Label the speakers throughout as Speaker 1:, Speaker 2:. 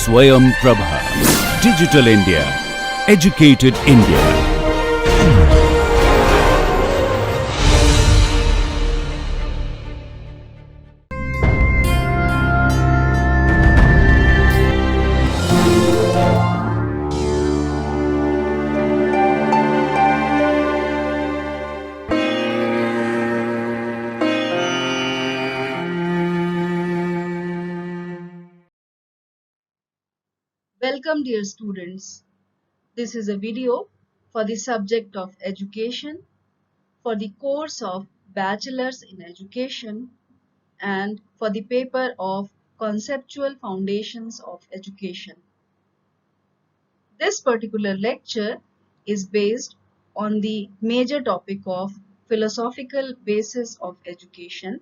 Speaker 1: Swayam Prabha. Digital India. Educated India.
Speaker 2: Welcome dear students. This is a video for the subject of education for the course of Bachelor's in Education and for the paper of Conceptual Foundations of Education. This particular lecture is based on the major topic of philosophical basis of education,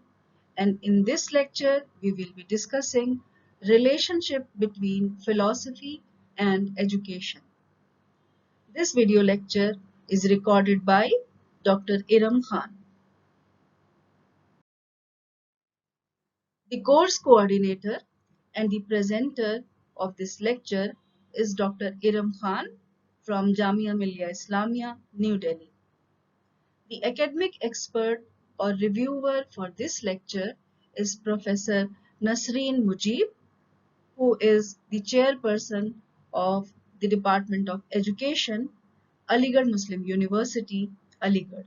Speaker 2: and in this lecture we will be discussing relationship between philosophy and education. This video lecture is recorded by Dr. Iram Khan. The course coordinator and the presenter of this lecture is Dr. Iram Khan from Jamia Millia Islamia, New Delhi. The academic expert or reviewer for this lecture is Professor Nasreen Mujib, who is the chairperson of the Department of Education, Aligarh Muslim University, Aligarh.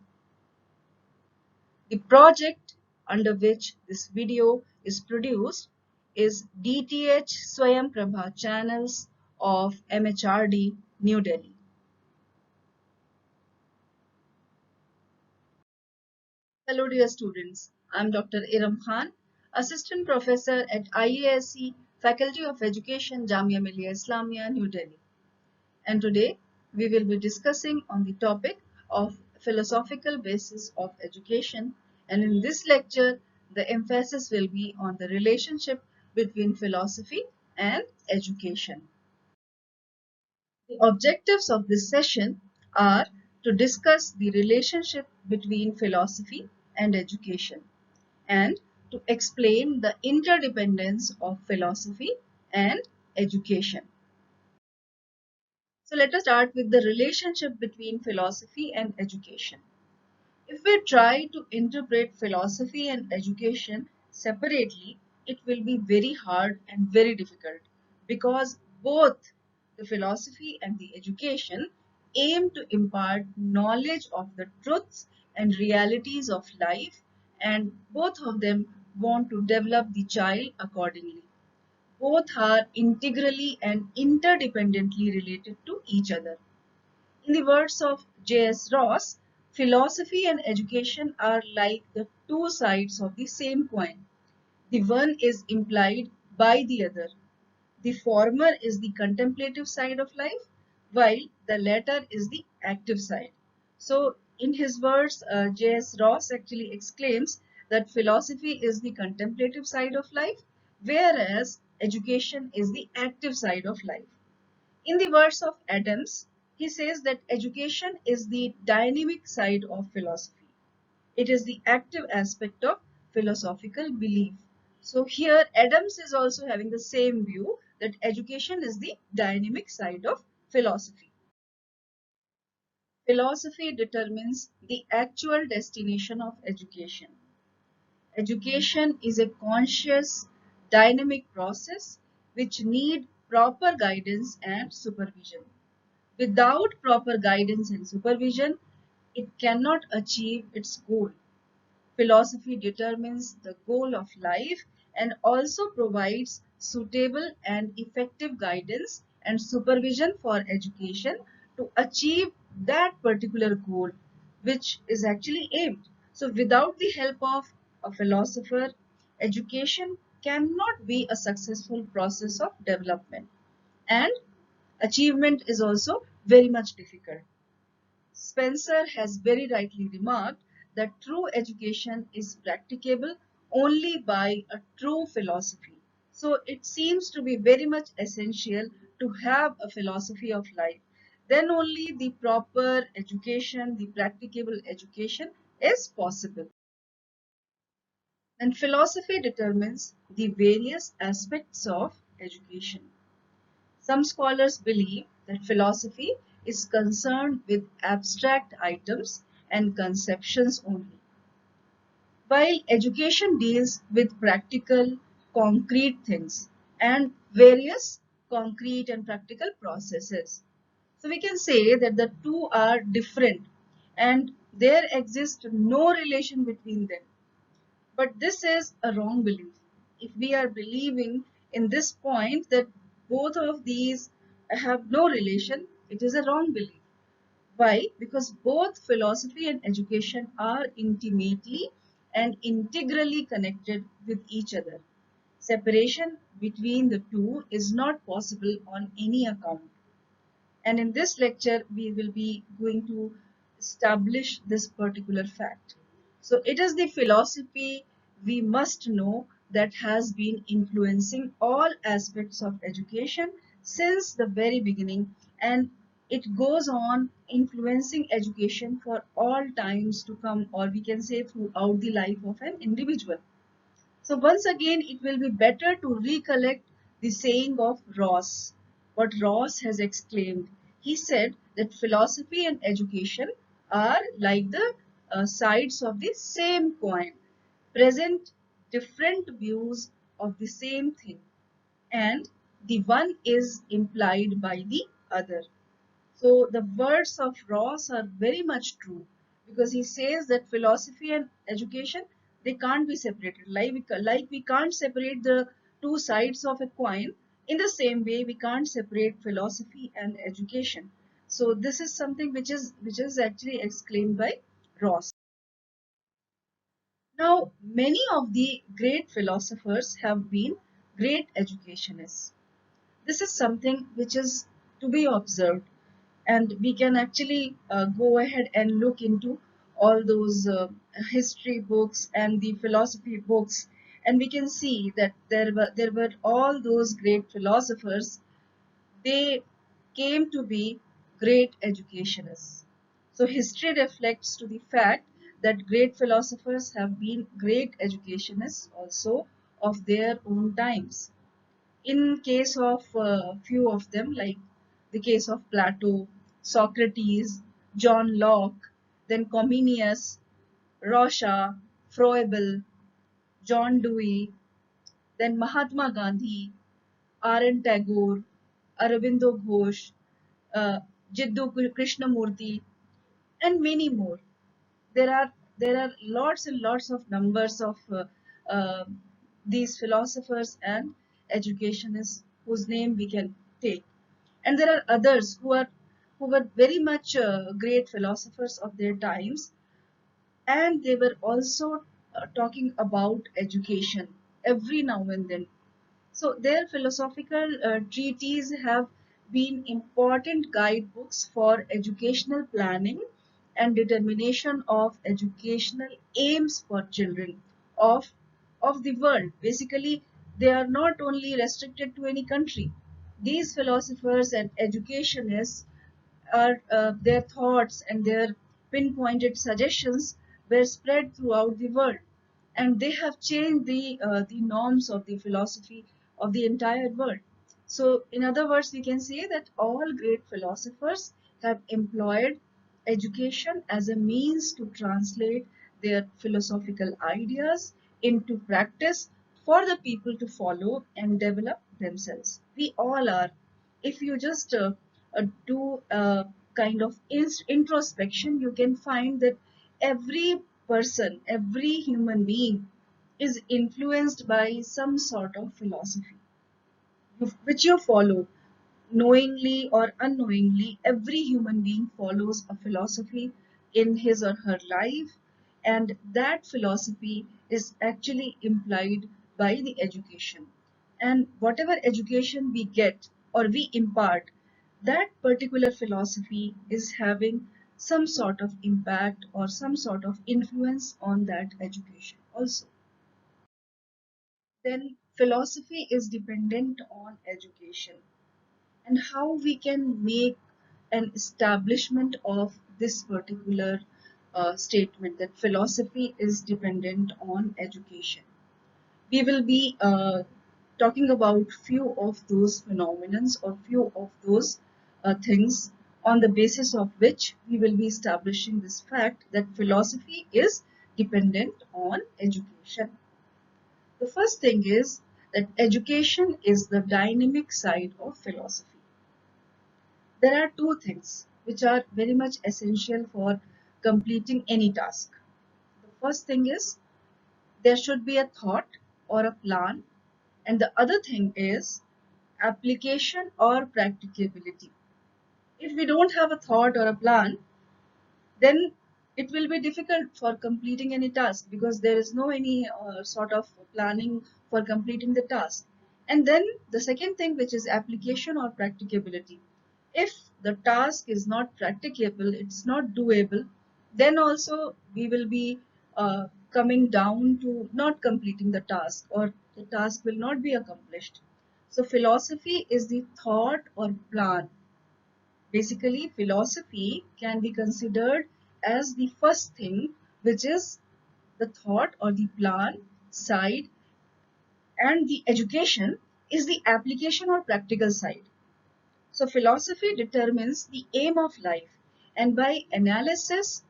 Speaker 2: The project under which this video is produced is DTH Swayam Prabha channels of MHRD, New Delhi. Hello dear students, I am Dr. Iram Khan, Assistant Professor at IASC Faculty of Education, Jamia Millia Islamia, New Delhi. And today we will be discussing on the topic of philosophical basis of education, and in this lecture the emphasis will be on the relationship between philosophy and education. The objectives of this session are to discuss the relationship between philosophy and education and to explain the interdependence of philosophy and education. So let us start with the relationship between philosophy and education. If we try to interpret philosophy and education separately, it will be very hard and very difficult because both the philosophy and the education aim to impart knowledge of the truths and realities of life, and both of them want to develop the child accordingly. Both are integrally and interdependently related to each other. In the words of J.S. Ross, philosophy and education are like the two sides of the same coin. The one is implied by the other. The former is the contemplative side of life, while the latter is the active side. So, in his words, J.S. Ross actually exclaims that philosophy is the contemplative side of life, whereas education is the active side of life. In the words of Adams, he says that education is the dynamic side of philosophy. It is the active aspect of philosophical belief. So here Adams is also having the same view that education is the dynamic side of philosophy. Philosophy determines the actual destination of education. Education is a conscious, dynamic process which need proper guidance and supervision. Without proper guidance and supervision, it cannot achieve its goal. Philosophy determines the goal of life and also provides suitable and effective guidance and supervision for education to achieve that particular goal which is actually aimed. So without the help of a philosopher, education cannot be a successful process of development, and achievement is also very much difficult. Spencer has very rightly remarked that true education is practicable only by a true philosophy. So it seems to be very much essential to have a philosophy of life. Then only the proper education, the practicable education is possible. And philosophy determines the various aspects of education. Some scholars believe that philosophy is concerned with abstract items and conceptions only, while education deals with practical, concrete things and various concrete and practical processes. So we can say that the two are different and there exists no relation between them. But this is a wrong belief. If we are believing in this point that both of these have no relation, it is a wrong belief. Why? Because both philosophy and education are intimately and integrally connected with each other. Separation between the two is not possible on any account. And in this lecture, we will be going to establish this particular fact. So it is the philosophy we must know that has been influencing all aspects of education since the very beginning, and it goes on influencing education for all times to come, or we can say throughout the life of an individual. So once again, it will be better to recollect the saying of Ross, what Ross has exclaimed. He said that philosophy and education are like the sides of the same coin, present different views of the same thing, and the one is implied by the other. So the words of Ross are very much true because he says that philosophy and education, they can't be separated. Like we can't separate the two sides of a coin. In the same way, we can't separate philosophy and education. So this is something which is actually exclaimed by Ross. Now, many of the great philosophers have been great educationists. This is something which is to be observed, and we can actually go ahead and look into all those history books and the philosophy books, and we can see that there were all those great philosophers. They came to be great educationists. So history reflects to the fact that great philosophers have been great educationists also of their own times. In case of few of them, like the case of Plato, Socrates, John Locke, then Comenius, Rocha, Froebel, John Dewey, then Mahatma Gandhi, R.N. Tagore, Aurobindo Ghosh, uh, Jiddu Krishnamurti, and many more. There are lots and lots of numbers of uh, these philosophers and educationists whose name we can take, and there are others who were very much great philosophers of their times, and they were also talking about education every now and then. So their philosophical treatises have been important guidebooks for educational planning and determination of educational aims for children of, of the world. Basically, they are not only restricted to any country. These philosophers and educationists are their thoughts and their pinpointed suggestions were spread throughout the world, and they have changed the norms of the philosophy of the entire world. So in other words, we can say that all great philosophers have employed education as a means to translate their philosophical ideas into practice for the people to follow and develop themselves. We all are. If you just do a kind of introspection, you can find that every person, every human being is influenced by some sort of philosophy which you follow. Knowingly or unknowingly, every human being follows a philosophy in his or her life, and that philosophy is actually implied by the education. And whatever education we get or we impart, that particular philosophy is having some sort of impact or some sort of influence on that education also. Then philosophy is dependent on education, and how we can make an establishment of this particular statement that philosophy is dependent on education. We will be talking about few of those phenomenons or few of those things on the basis of which we will be establishing this fact that philosophy is dependent on education. The first thing is that education is the dynamic side of philosophy. There are two things which are very much essential for completing any task. The first thing is there should be a thought or a plan, and the other thing is application or practicability. If we don't have a thought or a plan, then it will be difficult for completing any task because there is no any sort of planning for completing the task. And then the second thing, which is application or practicability. If the task is not practicable, it's not doable, then also we will be coming down to not completing the task, or the task will not be accomplished. So philosophy is the thought or plan. Basically, philosophy can be considered as the first thing, which is the thought or the plan side, and the education is the application or practical side. So, philosophy determines the aim of life, and by analysis,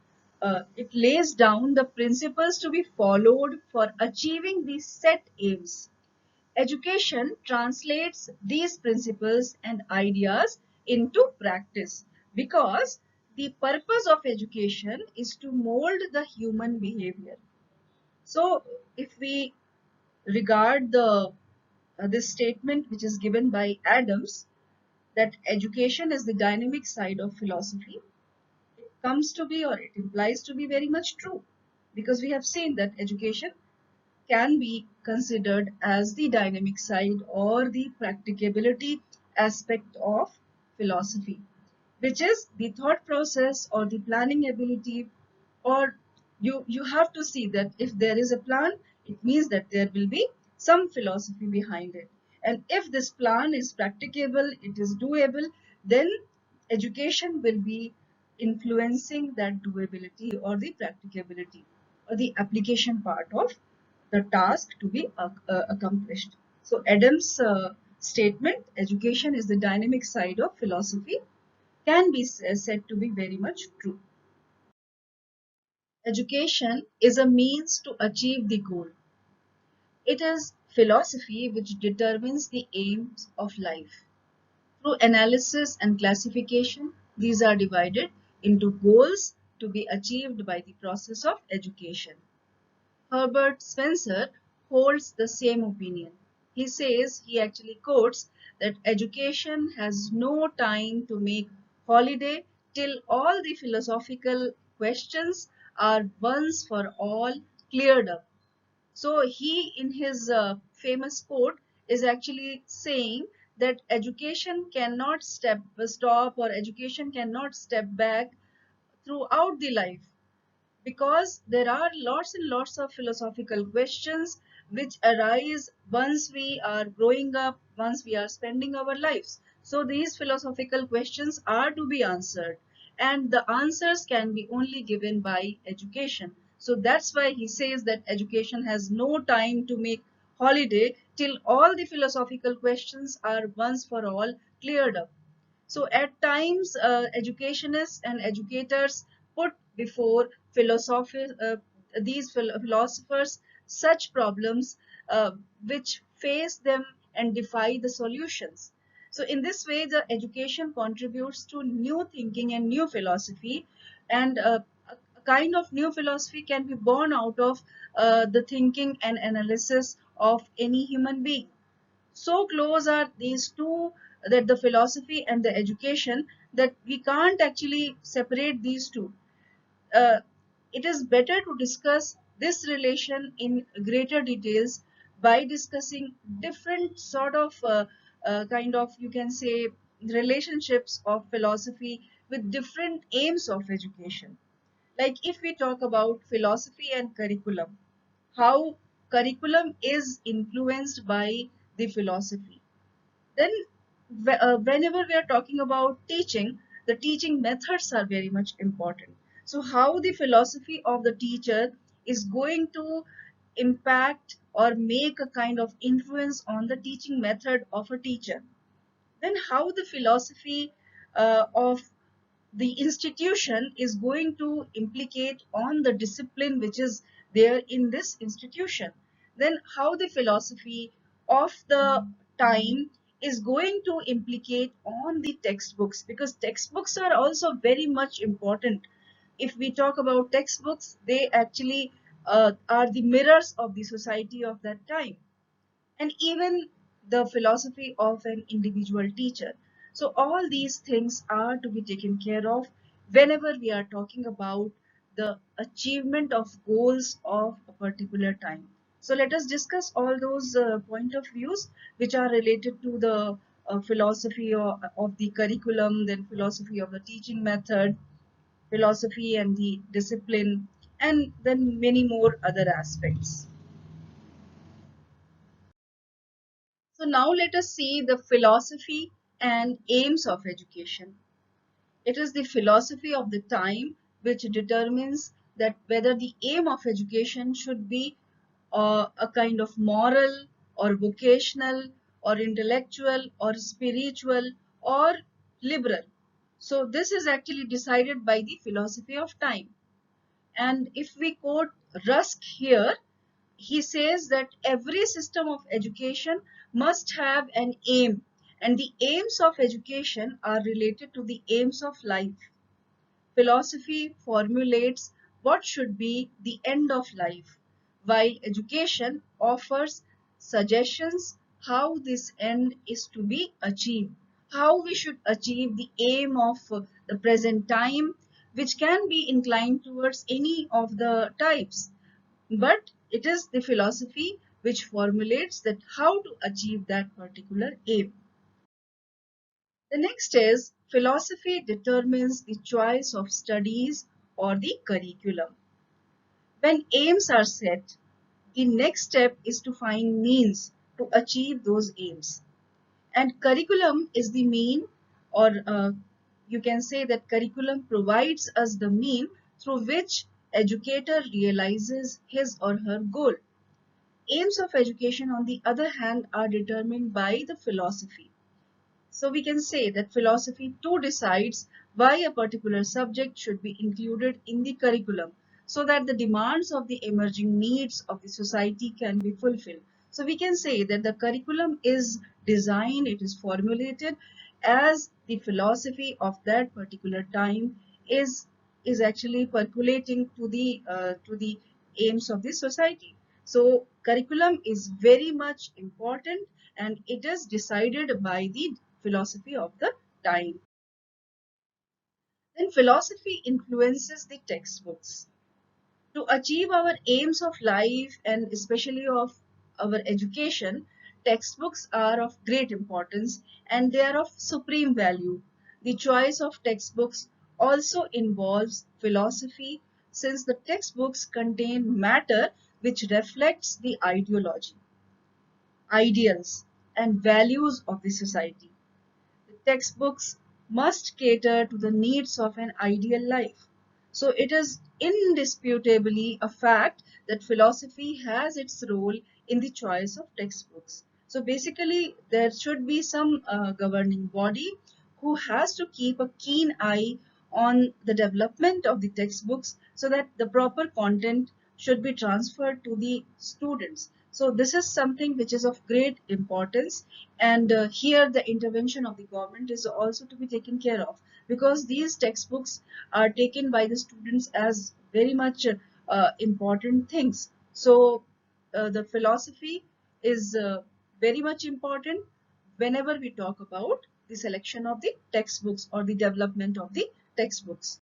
Speaker 2: it lays down the principles to be followed for achieving these set aims. Education translates these principles and ideas into practice because the purpose of education is to mold the human behavior. So, if we regard this statement which is given by Adams, that education is the dynamic side of philosophy, it comes to be, or it implies to be, very much true, because we have seen that education can be considered as the dynamic side or the practicability aspect of philosophy, which is the thought process or the planning ability. Or you have to see that if there is a plan, it means that there will be some philosophy behind it, and if this plan is practicable, it is doable, then education will be influencing that doability or the practicability or the application part of the task to be accomplished. So Adams' statement, education is the dynamic side of philosophy, can be said to be very much true. Education is a means to achieve the goal. It is philosophy which determines the aims of life. Through analysis and classification, these are divided into goals to be achieved by the process of education. Herbert Spencer holds the same opinion. He says, he actually quotes, that education has no time to make holiday till all the philosophical questions are once for all cleared up. So he, in his famous quote, is actually saying that education cannot stop, or education cannot step back throughout the life, because there are lots and lots of philosophical questions which arise once we are growing up, once we are spending our lives. So these philosophical questions are to be answered, and the answers can be only given by education. So that's why he says that education has no time to make holiday till all the philosophical questions are once for all cleared up. So at times, educationists and educators put before these philosophers such problems which face them and defy the solutions. So in this way, the education contributes to new thinking and new philosophy, and a kind of new philosophy can be born out of the thinking and analysis of any human being. So close are these two, that the philosophy and the education, that we can't actually separate these two. uh, it is better to discuss this relation in greater details by discussing different sort of kind of, you can say, relationships of philosophy with different aims of education. Like if we talk about philosophy and curriculum, how curriculum is influenced by the philosophy, then whenever we are talking about teaching, the teaching methods are very much important. So how the philosophy of the teacher is going to impact or make a kind of influence on the teaching method of a teacher, then how the philosophy of the institution is going to implicate on the discipline which is there in this institution, then how the philosophy of the time is going to implicate on the textbooks, because textbooks are also very much important. If we talk about textbooks, they actually are the mirrors of the society of that time, and even the philosophy of an individual teacher. So all these things are to be taken care of whenever we are talking about the achievement of goals of a particular time. So let us discuss all those point of views which are related to the philosophy of the curriculum, then philosophy of the teaching method, philosophy and the discipline, and then many more other aspects. So now let us see the philosophy and aims of education. It is the philosophy of the time which determines that whether the aim of education should be a kind of moral or vocational or intellectual or spiritual or liberal. So this is actually decided by the philosophy of time. And if we quote Rusk here, he says that every system of education must have an aim, and the aims of education are related to the aims of life. Philosophy formulates what should be the end of life, while education offers suggestions how this end is to be achieved, how we should achieve the aim of the present time, which can be inclined towards any of the types, but it is the philosophy which formulates that how to achieve that particular aim. The next is philosophy determines the choice of studies or the curriculum. When aims are set, the next step is to find means to achieve those aims. And curriculum is the mean, or you can say that curriculum provides us the mean through which educator realizes his or her goal. Aims of education, on the other hand, are determined by the philosophy. So we can say that philosophy too decides why a particular subject should be included in the curriculum so that the demands of the emerging needs of the society can be fulfilled. So we can say that the curriculum is designed, it is formulated as the philosophy of that particular time is actually percolating to the aims of the society. So curriculum is very much important, and it is decided by the philosophy of the time. Then philosophy influences the textbooks. To achieve our aims of life and especially of our education, textbooks are of great importance and they are of supreme value. The choice of textbooks also involves philosophy, since the textbooks contain matter which reflects the ideology, ideals, and values of the society. The textbooks must cater to the needs of an ideal life. So it is indisputably a fact that philosophy has its role in the choice of textbooks. So basically, there should be some governing body who has to keep a keen eye on the development of the textbooks so that the proper content should be transferred to the students. So this is something which is of great importance, and here the intervention of the government is also to be taken care of, because these textbooks are taken by the students as very much important things. So the philosophy is very much important whenever we talk about the selection of the textbooks or the development of the textbooks.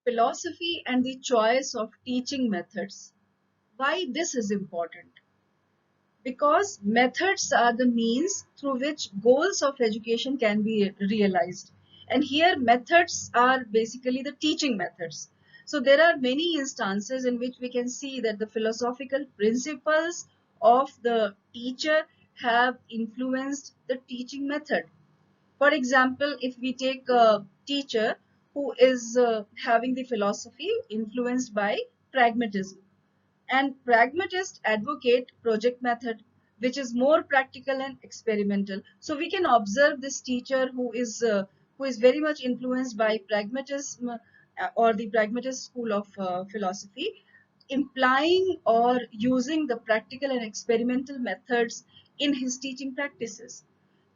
Speaker 2: Philosophy and the choice of teaching methods. Why this is important? Because methods are the means through which goals of education can be realized. And here methods are basically the teaching methods. So there are many instances in which we can see that the philosophical principles of the teacher have influenced the teaching method. For example, if we take a teacher who is having the philosophy influenced by pragmatism, And pragmatists advocate project method, which is more practical and experimental. So we can observe this teacher who is very much influenced by pragmatism or the pragmatist school of philosophy, implying or using the practical and experimental methods in his teaching practices.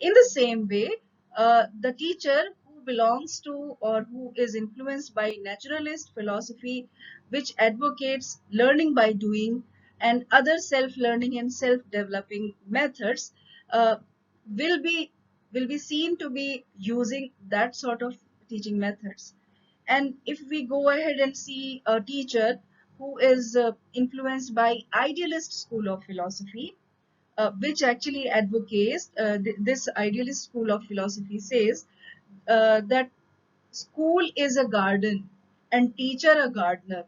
Speaker 2: In the same way, the teacher who belongs to or who is influenced by naturalist philosophy, which advocates learning by doing and other self-learning and self-developing methods, uh, will be will be seen to be using that sort of teaching methods. And if we go ahead and see a teacher who is influenced by idealist school of philosophy, which actually advocates this idealist school of philosophy says that school is a garden and teacher a gardener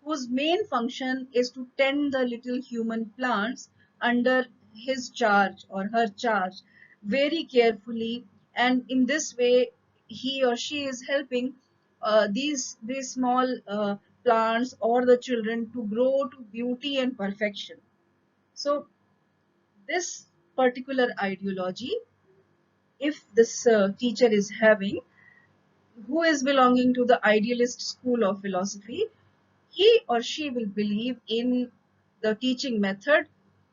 Speaker 2: whose main function is to tend the little human plants under his charge or her charge very carefully, and in this way he or she is helping these small plants or the children to grow to beauty and perfection. So this particular ideology, if this teacher is having, who is belonging to the idealist school of philosophy, he or she will believe in the teaching method,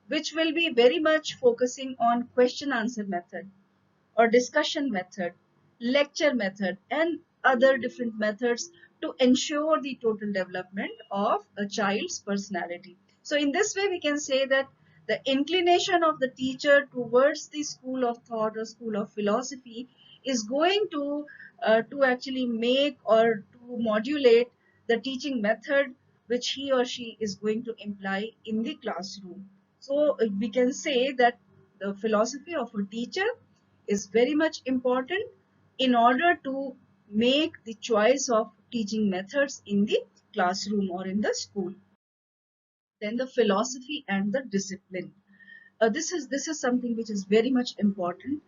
Speaker 2: which will be very much focusing on question answer method or discussion method, lecture method, and other different methods to ensure the total development of a child's personality. So, in this way, we can say that the inclination of the teacher towards the school of thought or school of philosophy is going to actually make or to modulate the teaching method which he or she is going to imply in the classroom. So we can say that the philosophy of a teacher is very much important in order to make the choice of teaching methods in the classroom or in the school. Then the philosophy and the discipline. This is something which is very much important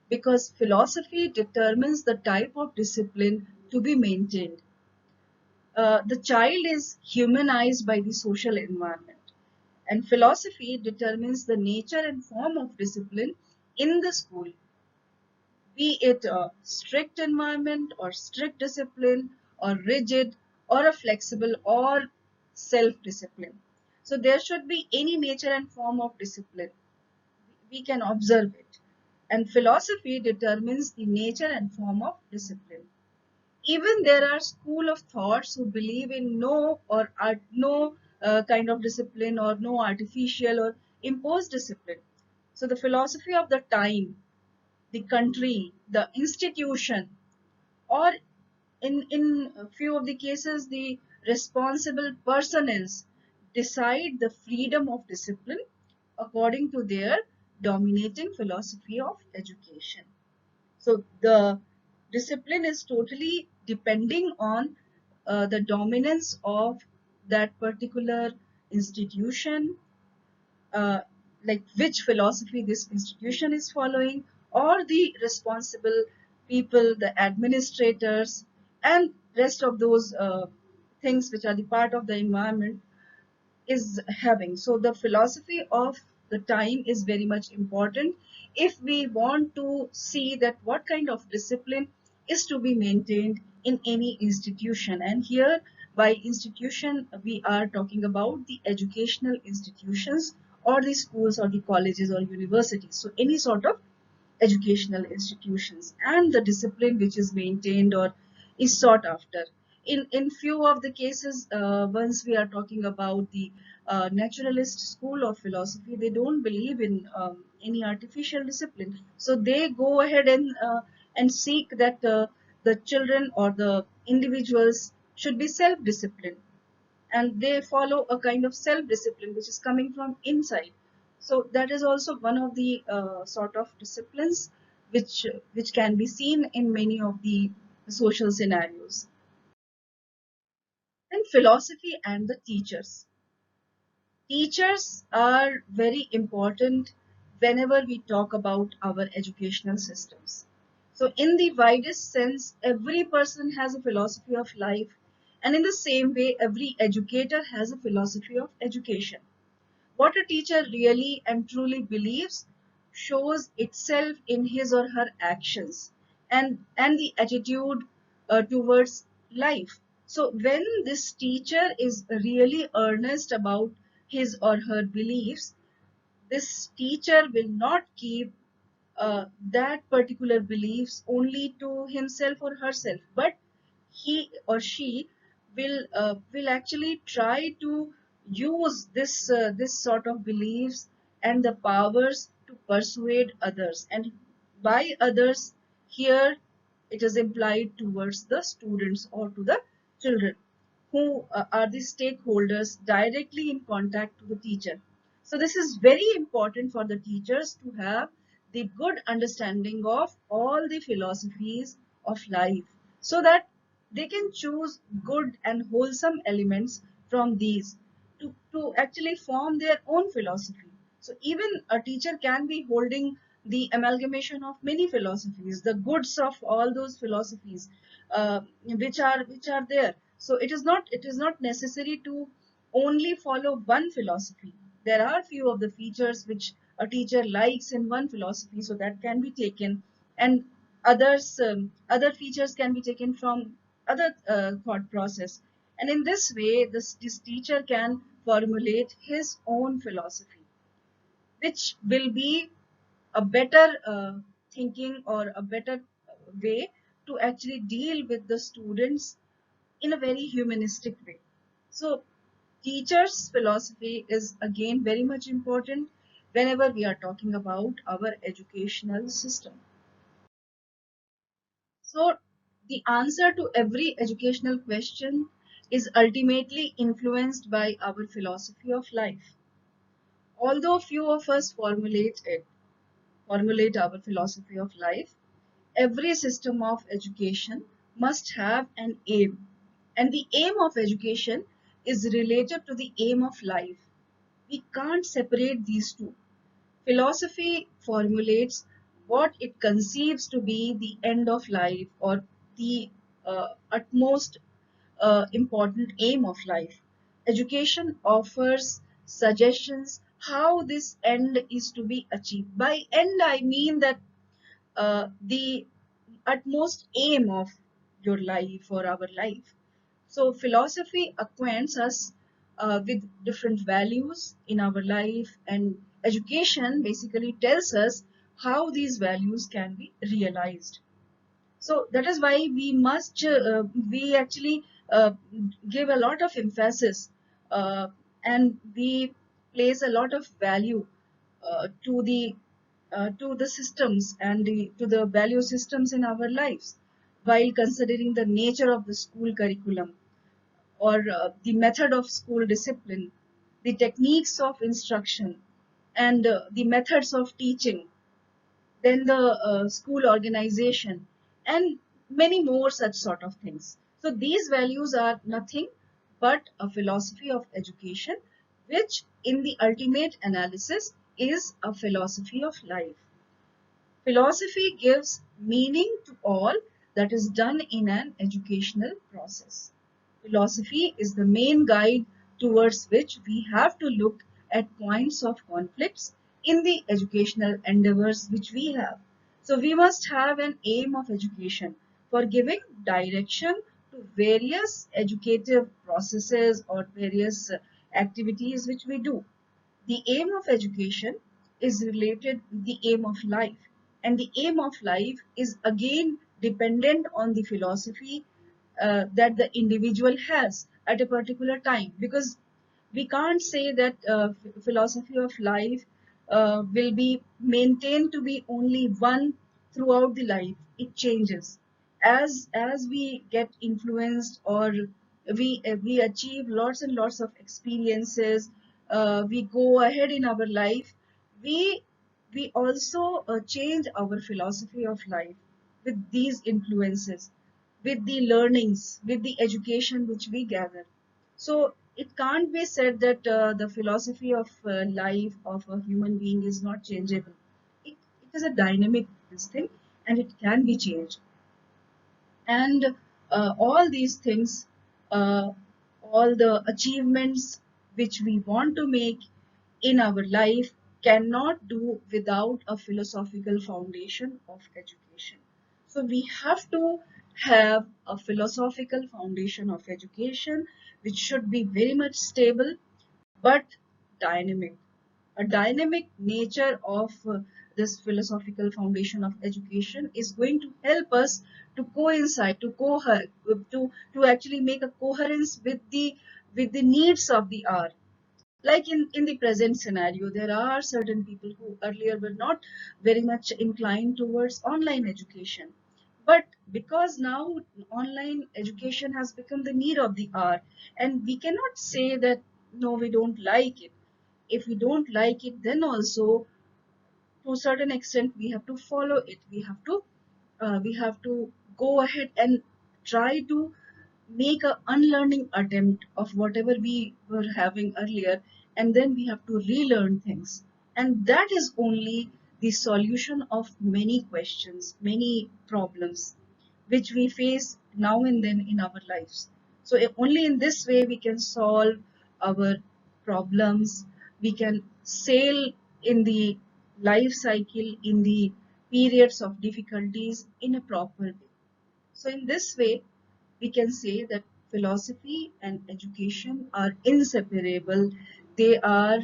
Speaker 2: because philosophy determines the type of discipline to be maintained. The child is humanized by the social environment, and philosophy determines the nature and form of discipline in the school, be it a strict environment or strict discipline or rigid or a flexible or self-discipline. So there should be any nature and form of discipline. We can observe it. And philosophy determines the nature and form of discipline. Even there are school of thoughts who believe in no or no kind of discipline or no artificial or imposed discipline. So the philosophy of the time, the country, the institution, or in a few of the cases, the responsible personnel decide the freedom of discipline according to their dominating philosophy of education. So the discipline is totally depending on the dominance of that particular institution, uh, like which philosophy this institution is following, or the responsible people, the administrators, and rest of those things which are the part of the environment is having. So the philosophy of the time is very much important if we want to see that what kind of discipline is to be maintained in any institution. And here by institution we are talking about the educational institutions or the schools or the colleges or universities. So any sort of educational institutions and the discipline which is maintained or is sought after. In few of the cases, once we are talking about the naturalist school of philosophy, they don't believe in any artificial discipline. So they go ahead and seek that the children or the individuals should be self-disciplined, and they follow a kind of self-discipline which is coming from inside. So that is also one of the sort of disciplines which can be seen in many of the social scenarios. Then philosophy and the teachers. Teachers are very important whenever we talk about our educational systems. So in the widest sense, every person has a philosophy of life, And in the same way, every educator has a philosophy of education. What a teacher really and truly believes shows itself in his or her actions and the attitude towards life. So when this teacher is really earnest about his or her beliefs, this teacher will not keep that particular beliefs only to himself or herself, but he or she will actually try to use this sort of beliefs and the powers to persuade others, and by others here it is implied towards the students or to the children who are the stakeholders directly in contact to the teacher. So this is very important for the teachers to have the good understanding of all the philosophies of life, so that they can choose good and wholesome elements from these to actually form their own philosophy. So even a teacher can be holding the amalgamation of many philosophies, the goods of all those philosophies which are there. So it is not necessary to only follow one philosophy. There are few of the features which a teacher likes in one philosophy, so that can be taken, and other features can be taken from other thought process. And in this way, this teacher can formulate his own philosophy, which will be a better thinking or a better way to actually deal with the students in a very humanistic way. So, teachers' philosophy is again very much important whenever we are talking about our educational system. So, the answer to every educational question is ultimately influenced by our philosophy of life. Although few of us formulate our philosophy of life, every system of education must have an aim. And the aim of education is related to the aim of life. We can't separate these two. Philosophy formulates what it conceives to be the end of life or the utmost important aim of life. Education offers suggestions how this end is to be achieved. By end, I mean that the utmost aim of your life or our life. So, philosophy acquaints us with different values in our life, and education basically tells us how these values can be realized. So that is why we actually give a lot of emphasis and we place a lot of value to the systems and to the value systems in our lives, while considering the nature of the school curriculum or the method of school discipline, the techniques of instruction, and the methods of teaching, then the school organization, and many more such sort of things. So these values are nothing but a philosophy of education, which in the ultimate analysis is a philosophy of life. Philosophy gives meaning to all that is done in an educational process. Philosophy is the main guide towards which we have to look at points of conflicts in the educational endeavors which we have. So we must have an aim of education for giving direction to various educative processes or various activities which we do. The aim of education is related with the aim of life, and the aim of life is again dependent on the philosophy that the individual has at a particular time, because we can't say that philosophy of life will be maintained to be only one throughout the life. It changes as we get influenced, or we achieve lots and lots of experiences. We go ahead in our life. We we also change our philosophy of life with these influences, with the learnings, with the education which we gather. So it can't be said that the philosophy of life of a human being is not changeable. It is a dynamic this thing, and it can be changed. And all these things uh, all the achievements which we want to make in our life cannot do without a philosophical foundation of education. So we have to have a philosophical foundation of education which should be very much stable but dynamic. A dynamic nature of this philosophical foundation of education is going to help us to coincide, to actually make a coherence with the needs of the hour. Like in the present scenario, there are certain people who earlier were not very much inclined towards online education. But because now online education has become the need of the hour, and we cannot say that no, we don't like it. If we don't like it, then also to a certain extent we have to follow it. We have to go ahead and try to make a unlearning attempt of whatever we were having earlier, and then we have to relearn things, and that is only the solution of many questions, many problems which we face now and then in our lives. So only in this way we can solve our problems. We can sail in the life cycle, in the periods of difficulties in a proper way. So in this way, we can say that philosophy and education are inseparable. They are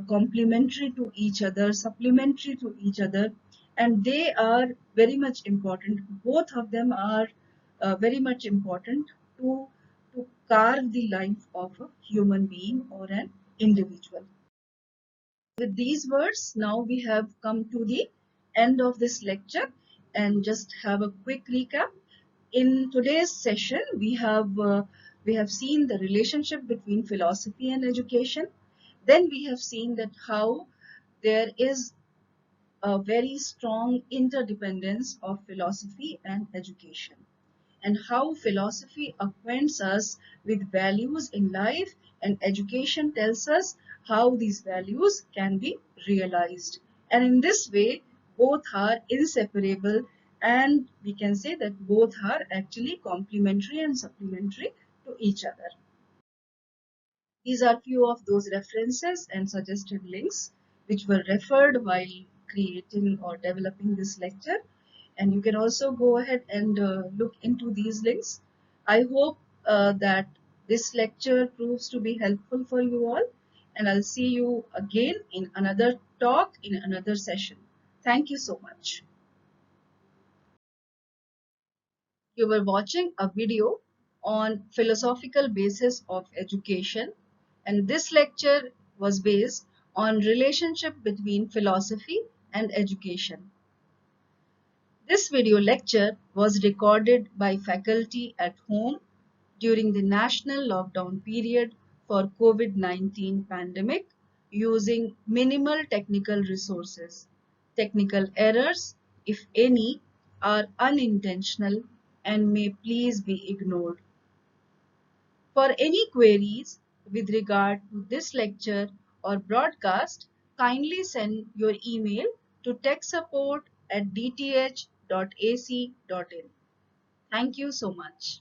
Speaker 2: complementary to each other, supplementary to each other, and they are very much important. Both of them are very much important to, to carve the life of a human being or an individual. With these words, now we have come to the end of this lecture, and just have a quick recap. In today's session, we have seen the relationship between philosophy and education. Then we have seen that how there is a very strong interdependence of philosophy and education, and how philosophy acquaints us with values in life, and education tells us how these values can be realized. And in this way, both are inseparable, and we can say that both are actually complementary and supplementary to each other. These are few of those references and suggested links which were referred while creating or developing this lecture. And you can also go ahead and look into these links. I hope that this lecture proves to be helpful for you all. And I'll see you again in another talk, in another session. Thank you so much. You were watching a video on philosophical basis of education, and this lecture was based on relationship between philosophy and education. This video lecture was recorded by faculty at home during the national lockdown period for COVID-19 pandemic using minimal technical resources. Technical errors, if any, are unintentional and may please be ignored. For any queries with regard to this lecture or broadcast, kindly send your email to techsupport@dth.ac.in. Thank you so much.